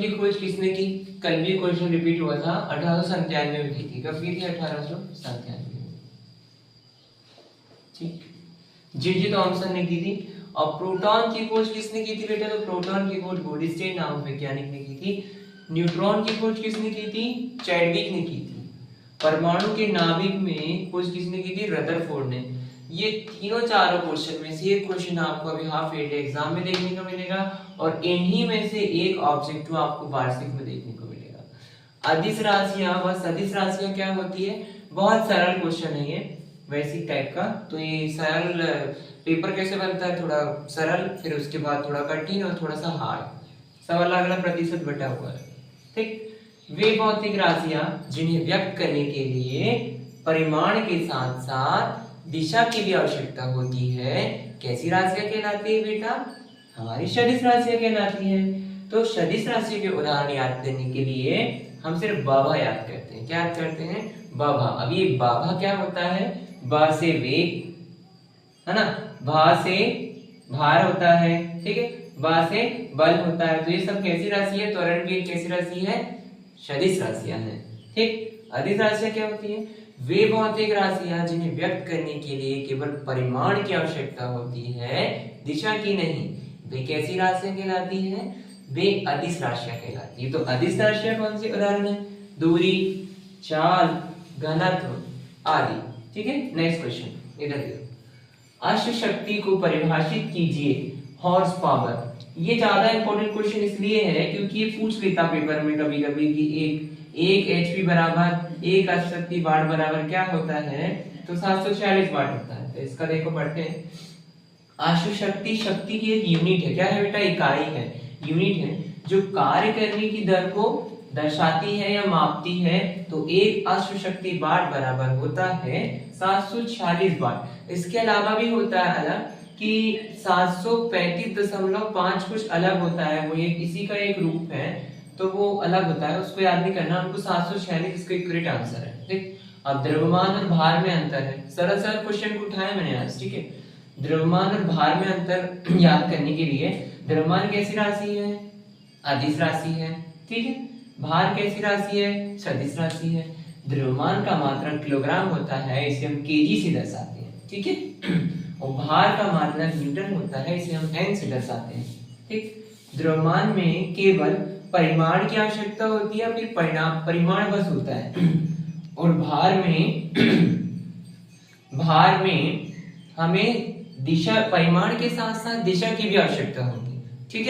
की खोज किसने की? कल भी क्वेश्चन रिपीट हुआ था, 1897 में की थी। कब की थी? 1897 में। ठीक, जे थॉमसन ने की थी। और प्रोटॉन की खोज किसने की थी बेटा? तो प्रोटॉन की खोज गोल्डस्टीन नामक वैज्ञानिक ने की थी। न्यूट्रॉन की खोज किसने की थी? चैडविक ने की थी। परमाणु के नाभिक में खोज किसने की थी? रदरफोर्ड ने। ये तीनों चारों क्वेश्चन में से एक क्वेश्चन आपको अभी हाफ ईयरली एग्जाम में देखने को मिलेगा और इन्हीं में से एक ऑब्जेक्टिव आपको वार्षिक में देखने को मिलेगा। अदिश राशियां व सदिश राशियां क्या होती है? बहुत सरल क्वेश्चन है ये, वैसी टाइप का। तो ये सरल पेपर कैसे बनता है? थोड़ा सरल, फिर उसके बाद थोड़ा कठिन और थोड़ा सा हार्ड, सब अलग अलग प्रतिशत बटा हुआ है। ठीक, वे भौतिक राशियां जिन्हें व्यक्त करने के लिए परिमाण के साथ साथ दिशा की भी आवश्यकता होती है, कैसी राशियां कहलाती है बेटा? हमारी सदिश राशियां कहलाती है। तो सदिश राशि के उदाहरण याद करने के लिए हम सिर्फ बाबा याद करते हैं। क्या याद करते हैं? बाबा। अब ये बाबा क्या होता है? बा से वेग, है ना, भा से भार होता है, ठीक है, बा से बल होता है। तो ये सब कैसी राशि है? त्वरण की कैसी राशि है? सदिश राशियां हैं। ठीक, अदिश राशियां क्या होती है? वे भौतिक राशियां जिन्हें व्यक्त करने के लिए केवल परिमाण की आवश्यकता होती है, दिशा की नहीं, वे कैसी राशियां कहलाती हैं? वे अदिश राशियां कहलाती है। तो अदिश राशियां कौन सी उदाहरण है? दूरी, चाल, घनत्व आदि। ठीक है, नेक्स्ट क्वेश्चन इधर देखो। अश्व शक्ति को परिभाषित कीजिए, हॉर्स पावर। ये ज्यादा इंपॉर्टेंट क्वेश्चन इसलिए है क्योंकि ये पूछ लेता पेपर में कभी कभी कि एक एचपी बराबर एक अश्व शक्ति वाट बराबर क्या होता है? तो 746 वाट होता है। तो इसका देखो पढ़ते हैं। अश्व शक्ति, शक्ति की एक यूनिट है। क्या है बेटा? इकाई है, यूनिट है, जो कार्य करने की दर को दर्शाती है या मापती है। तो एक अश्व शक्ति वाट बराबर होता है 746 वाट। इसके अलावा भी होता है अलग कि 735.5 कुछ अलग होता है, वो ये इसी का एक रूप है, तो वो अलग होता है, उसको याद नहीं करना हमको। 746 इसका करेक्ट आंसर है। ठीक, अब द्रव्यमान और भार में अंतर है। सरल सरल क्वेश्चन को उठाया मैंने आज। ठीक है, द्रव्यमान और भार में अंतर याद करने के लिए, द्रव्यमान कैसी राशि है? अदिश राशि है। ठीक है, भार कैसी राशि है? सदिश राशि है। द्रव्यमान का मात्रक किलोग्राम होता है, इसे हम केजी से दर्शाते हैं। ठीक है, और भार का मात्रक न्यूटन होता है, इसे हम एन से दर्शाते हैं। ठीक, द्रव्यमान में केवल परिमाण की आवश्यकता होती है, फिर परिमाण बस होता है। और भार में हमें दिशा, परिमाण के साथ साथ दिशा की भी आवश्यकता होती है। ठीक है।